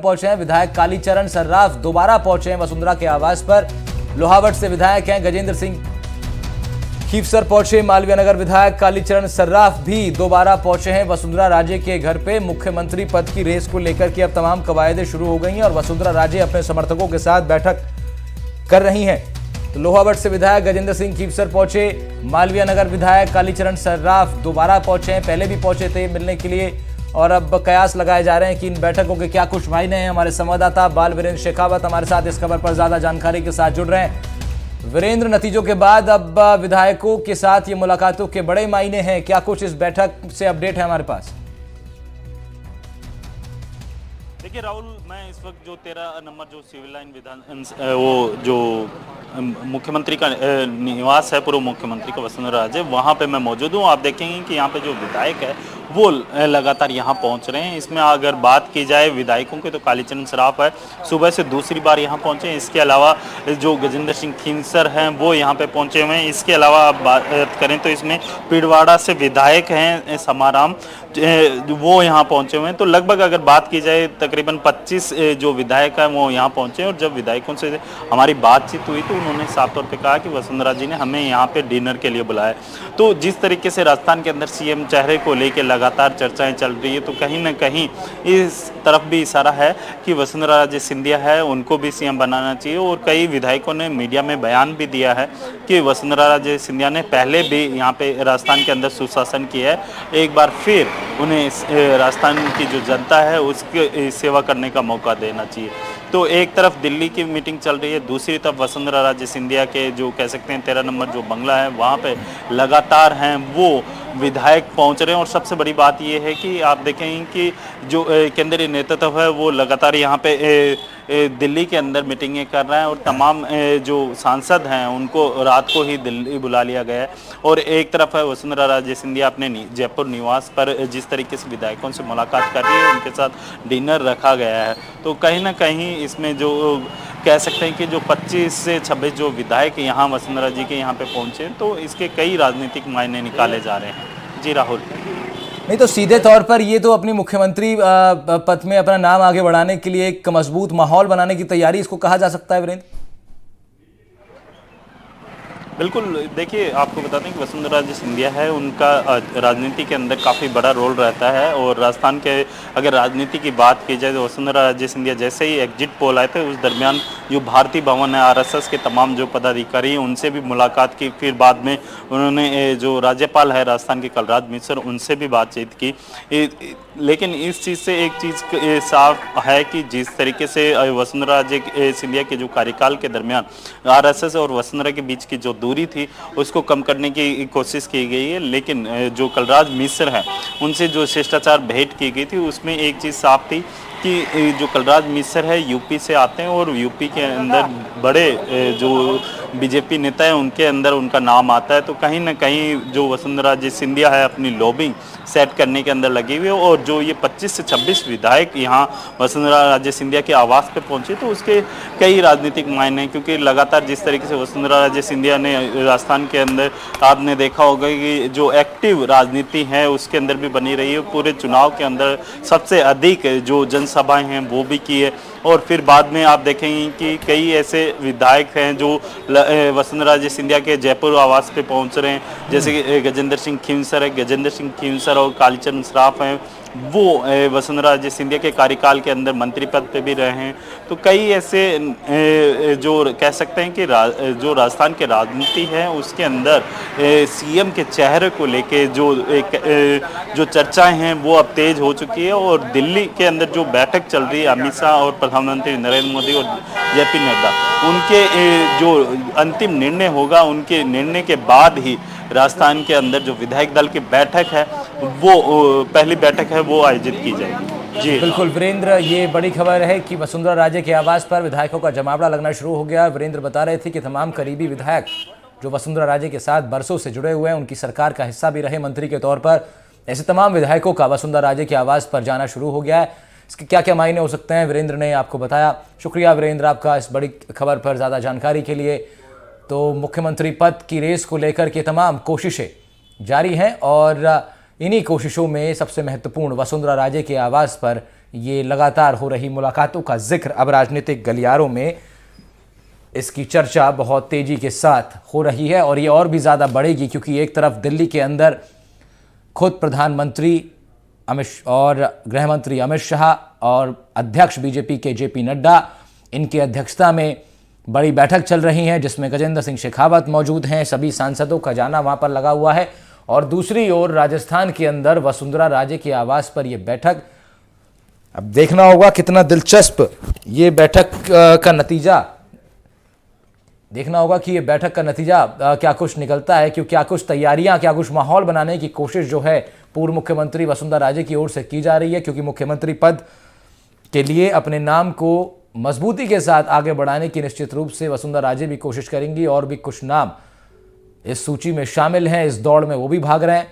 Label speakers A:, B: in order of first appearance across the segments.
A: पहुंचे हैं विधायक कालीचरण सर्राफ दोबारा पहुंचे हैं वसुंधरा के आवास पर। लोहावट से विधायक हैं गजेंद्र सिंह खीवसर पहुंचे। मालवीय नगर विधायक कालीचरण सर्राफ भी दोबारा पहुंचे हैं वसुंधरा राजे के घर पे। मुख्यमंत्री पद की रेस को लेकर के अब तमाम कवायदें शुरू हो गई हैं और वसुंधरा राजे अपने समर्थकों के साथ बैठक कर रही हैं। तो लोहावट से विधायक गजेंद्र सिंह खीवसर पहुंचे। मालवीय नगर विधायक कालीचरण सर्राफ दोबारा पहुंचे हैं, पहले भी पहुंचे थे मिलने के लिए और अब कयास लगाए जा रहे हैं कि इन बैठकों के क्या कुछ मायने हैं। हमारे संवाददाता बाल वीरेंद्र शेखावत हमारे साथ इस खबर पर ज्यादा जानकारी के साथ जुड़ रहे हैं। वीरेंद्र, नतीजों के बाद अब विधायकों के साथ ये मुलाकातों के बड़े मायने हैं, क्या कुछ इस बैठक से अपडेट है हमारे पास?
B: देखिए राहुल, मैं इस वक्त जो 13 नंबर जो सिविल लाइन विधान वो जो मुख्यमंत्री का निवास है, पूर्व मुख्यमंत्री का वसुंधरा राजे, वहाँ पे मैं मौजूद हूँ। आप देखेंगे कि यहाँ पे जो विधायक है वो लगातार यहाँ पहुँच रहे हैं। इसमें अगर बात की जाए विधायकों की तो कालीचरण सर्राफ है, सुबह से दूसरी बार यहाँ पहुँचे हैं। इसके अलावा जो गजेंद्र सिंह खीवसर हैं वो यहाँ पे पहुँचे हुए हैं। इसके अलावा आप बात करें तो इसमें पीड़वाड़ा से विधायक हैं समाराम, वो यहाँ पहुँचे हुए हैं। तो लगभग अगर बात की जाए तकरीबन 25 जो विधायक हैं वो यहाँ पहुँचे। और जब विधायकों से हमारी बातचीत हुई तो उन्होंने साफ तौर पे कहा कि वसुंधरा जी ने हमें यहाँ पे डिनर के लिए बुलाया। तो जिस तरीके से राजस्थान के अंदर सीएम चेहरे को लेकर लगातार चर्चाएं चल रही है, तो कहीं ना कहीं इस तरफ भी इशारा है कि वसुंधरा राजे सिंधिया है उनको भी सीएम बनाना चाहिए। और कई विधायकों ने मीडिया में बयान भी दिया है कि वसुंधरा राजे सिंधिया ने पहले भी यहाँ पे राजस्थान के अंदर सुशासन किया है, एक बार फिर उन्हें राजस्थान की जो जनता है उसकी सेवा करने का मौका देना चाहिए। तो एक तरफ दिल्ली की मीटिंग चल रही है, दूसरी तरफ वसुंधरा राजे सिंधिया के जो कह सकते हैं 13 नंबर जो बंगला है वहाँ पे लगातार हैं वो विधायक पहुंच रहे हैं। और सबसे बड़ी बात ये है कि आप देखें कि जो केंद्रीय नेतृत्व है वो लगातार यहाँ पे दिल्ली के अंदर मीटिंगें कर रहे हैं और तमाम जो सांसद हैं उनको रात को ही दिल्ली बुला लिया गया है। और एक तरफ है वसुंधरा राजे सिंधिया अपने जयपुर निवास पर जिस तरीके से विधायकों से मुलाकात कर रही है, उनके साथ डिनर रखा गया है। तो कहीं ना कहीं इसमें जो कह सकते हैं कि जो 25 से 26 जो विधायक यहाँ वसुंधरा जी के यहाँ पे पहुँचे, तो इसके कई राजनीतिक मायने निकाले जा रहे हैं। जी राहुल।
A: नहीं तो सीधे तौर पर ये तो अपनी मुख्यमंत्री पद में अपना नाम आगे बढ़ाने के लिए एक मजबूत माहौल बनाने की तैयारी इसको कहा जा सकता है वीरेंद्र?
B: बिल्कुल, देखिए आपको बता दें कि वसुंधरा राजे सिंधिया है, उनका राजनीति के अंदर काफ़ी बड़ा रोल रहता है। और राजस्थान के अगर राजनीति की बात की जाए तो वसुंधरा राजे सिंधिया जैसे ही एग्जिट पोल आए थे उस दरमियान जो भारतीय भवन है, आरएसएस के तमाम जो पदाधिकारी हैं उनसे भी मुलाकात की। फिर बाद में उन्होंने जो राज्यपाल है राजस्थान के कलराज मिश्र, उनसे भी बातचीत की। लेकिन इस चीज़ से एक चीज़ साफ है कि जिस तरीके से वसुंधरा राजे सिंधिया के जो कार्यकाल के दरमियान आरएसएस और वसुंधरा के बीच की जो दूरी थी उसको कम करने की कोशिश की गई है। लेकिन जो कलराज मिश्र हैं उनसे जो शिष्टाचार भेंट की गई थी उसमें एक चीज़ साफ थी कि जो कलराज मिश्र है यूपी से आते हैं और यूपी के अंदर बड़े जो बीजेपी नेता है उनके अंदर उनका नाम आता है। तो कहीं ना कहीं जो वसुंधरा राजे सिंधिया है अपनी लॉबिंग सेट करने के अंदर लगी हुई है। और जो ये 25 से 26 विधायक यहाँ वसुंधरा राजे सिंधिया के आवास पे पहुंचे तो उसके कई राजनीतिक मायने हैं, क्योंकि लगातार जिस तरीके से वसुंधरा राजे सिंधिया ने राजस्थान के अंदर आपने देखा होगा कि जो एक्टिव राजनीति है उसके अंदर भी बनी रही है। पूरे चुनाव के अंदर सबसे अधिक जो जनसभाएं हैं वो भी की है। और फिर बाद में आप देखेंगे कि कई ऐसे विधायक हैं जो वसुंधरा राजे सिंधिया के जयपुर आवास पे पहुंच रहे हैं, जैसे कि गजेंद्र सिंह खीवसर है। गजेंद्र सिंह खीवसर और कालीचरण सर्राफ हैं, वो वसुंधरा राजे सिंधिया के कार्यकाल के अंदर मंत्री पद पे भी रहे हैं। तो कई ऐसे जो कह सकते हैं कि जो राजस्थान के राजनीति है उसके अंदर सीएम के चेहरे को लेके जो चर्चाएं हैं वो अब तेज हो चुकी है। और दिल्ली के अंदर जो बैठक चल रही है अमित शाह और प्रधानमंत्री नरेंद्र मोदी और जेपी नड्डा, उनके जो अंतिम निर्णय होगा उनके निर्णय के बाद ही राजस्थान के अंदर जो विधायक दल की बैठक है वो पहली बैठक है वो आयोजित की जाएगी। जी
A: बिल्कुल वीरेंद्र, ये बड़ी खबर है कि वसुंधरा राजे के आवास पर विधायकों का जमावड़ा लगना शुरू हो गया। वीरेंद्र बता रहे थे कि तमाम करीबी विधायक जो वसुंधरा राजे के साथ बरसों से जुड़े हुए हैं, उनकी सरकार का हिस्सा भी रहे मंत्री के तौर पर, ऐसे तमाम विधायकों का वसुंधरा राजे के आवास पर जाना शुरू हो गया है। इसके क्या क्या मायने हो सकते हैं वीरेंद्र ने आपको बताया। शुक्रिया वीरेंद्र आपका इस बड़ी खबर पर ज़्यादा जानकारी के लिए। तो मुख्यमंत्री पद की रेस को लेकर के तमाम कोशिशें जारी हैं और इन्हीं कोशिशों में सबसे महत्वपूर्ण वसुंधरा राजे के आवास पर ये लगातार हो रही मुलाकातों का जिक्र अब राजनीतिक गलियारों में इसकी चर्चा बहुत तेजी के साथ हो रही है और ये और भी ज़्यादा बढ़ेगी, क्योंकि एक तरफ दिल्ली के अंदर खुद प्रधानमंत्री और गृह मंत्री अमित शाह और अध्यक्ष बीजेपी के जेपी नड्डा, इनकी अध्यक्षता में बड़ी बैठक चल रही है जिसमें गजेंद्र सिंह शेखावत मौजूद हैं। सभी सांसदों का जाना वहां पर लगा हुआ है। और दूसरी ओर राजस्थान के अंदर वसुंधरा राजे के आवास पर यह बैठक, अब देखना होगा कितना दिलचस्प ये बैठक का नतीजा, देखना होगा कि ये बैठक का नतीजा क्या कुछ निकलता है, क्योंकि क्या कुछ तैयारियां, क्या कुछ माहौल बनाने की कोशिश जो है पूर्व मुख्यमंत्री वसुंधरा राजे की ओर से की जा रही है, क्योंकि मुख्यमंत्री पद के लिए अपने नाम को मजबूती के साथ आगे बढ़ाने की निश्चित रूप से वसुंधरा राजे भी कोशिश करेंगी। और भी कुछ नाम इस सूची में शामिल हैं, इस दौड़ में वो भी भाग रहे हैं।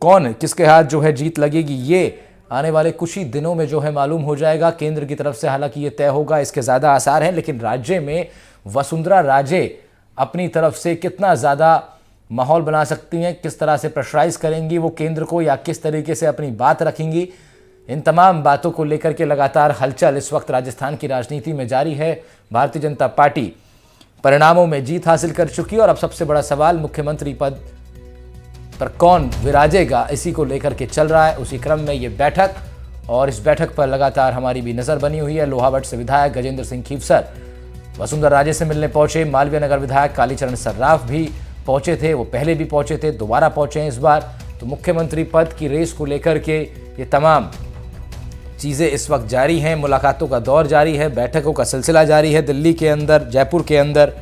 A: कौन किसके हाथ जो है जीत लगेगी, ये आने वाले कुछ ही दिनों में जो है मालूम हो जाएगा। केंद्र की तरफ से हालांकि ये तय होगा, इसके ज़्यादा आसार हैं, लेकिन राज्य में वसुंधरा राजे अपनी तरफ से कितना ज़्यादा माहौल बना सकती हैं, किस तरह से प्रेशराइज करेंगी वो केंद्र को, या किस तरीके से अपनी बात रखेंगी, इन तमाम बातों को लेकर के लगातार हलचल इस वक्त राजस्थान की राजनीति में जारी है। भारतीय जनता पार्टी परिणामों में जीत हासिल कर चुकी है और अब सबसे बड़ा सवाल मुख्यमंत्री पद पर कौन विराजेगा, इसी को लेकर के चल रहा है। उसी क्रम में ये बैठक, और इस बैठक पर लगातार हमारी भी नज़र बनी हुई है। लोहावट से विधायक गजेंद्र सिंह खीवसर वसुंधरा राजे से मिलने पहुंचे। मालवीय नगर विधायक कालीचरण सर्राफ भी पहुंचे थे, वो पहले भी पहुंचे थे, दोबारा पहुंचे हैं इस बार। तो मुख्यमंत्री पद की रेस को लेकर के ये तमाम चीज़ें इस वक्त जारी हैं, मुलाकातों का दौर जारी है, बैठकों का सिलसिला जारी है दिल्ली के अंदर, जयपुर के अंदर।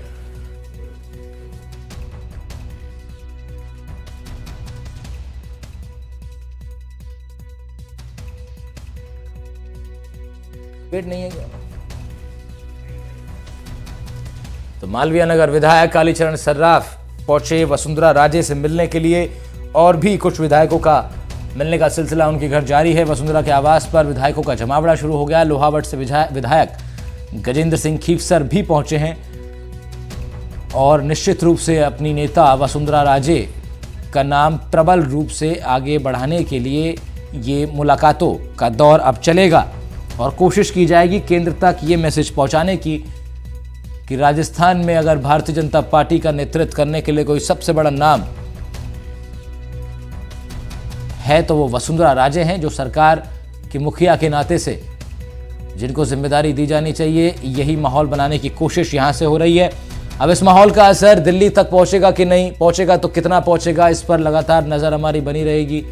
A: वेट नहीं है क्या? तो मालवीय नगर विधायक कालीचरण सर्राफ पहुंचे वसुंधरा राजे से मिलने के लिए, और भी कुछ विधायकों का मिलने का सिलसिला उनके घर जारी है। वसुंधरा के आवास पर विधायकों का जमावड़ा शुरू हो गया। लोहावट से विधायक गजेंद्र सिंह खीवसर भी पहुंचे हैं और निश्चित रूप से अपनी नेता वसुंधरा राजे का नाम प्रबल रूप से आगे बढ़ाने के लिए ये मुलाकातों का दौर अब चलेगा और कोशिश की जाएगी केंद्र तक ये मैसेज पहुंचाने की कि राजस्थान में अगर भारतीय जनता पार्टी का नेतृत्व करने के लिए कोई सबसे बड़ा नाम है तो वो वसुंधरा राजे हैं, जो सरकार की मुखिया के नाते से जिनको जिम्मेदारी दी जानी चाहिए। यही माहौल बनाने की कोशिश यहां से हो रही है। अब इस माहौल का असर दिल्ली तक पहुंचेगा कि नहीं पहुंचेगा, तो कितना पहुंचेगा, इस पर लगातार नजर हमारी बनी रहेगी।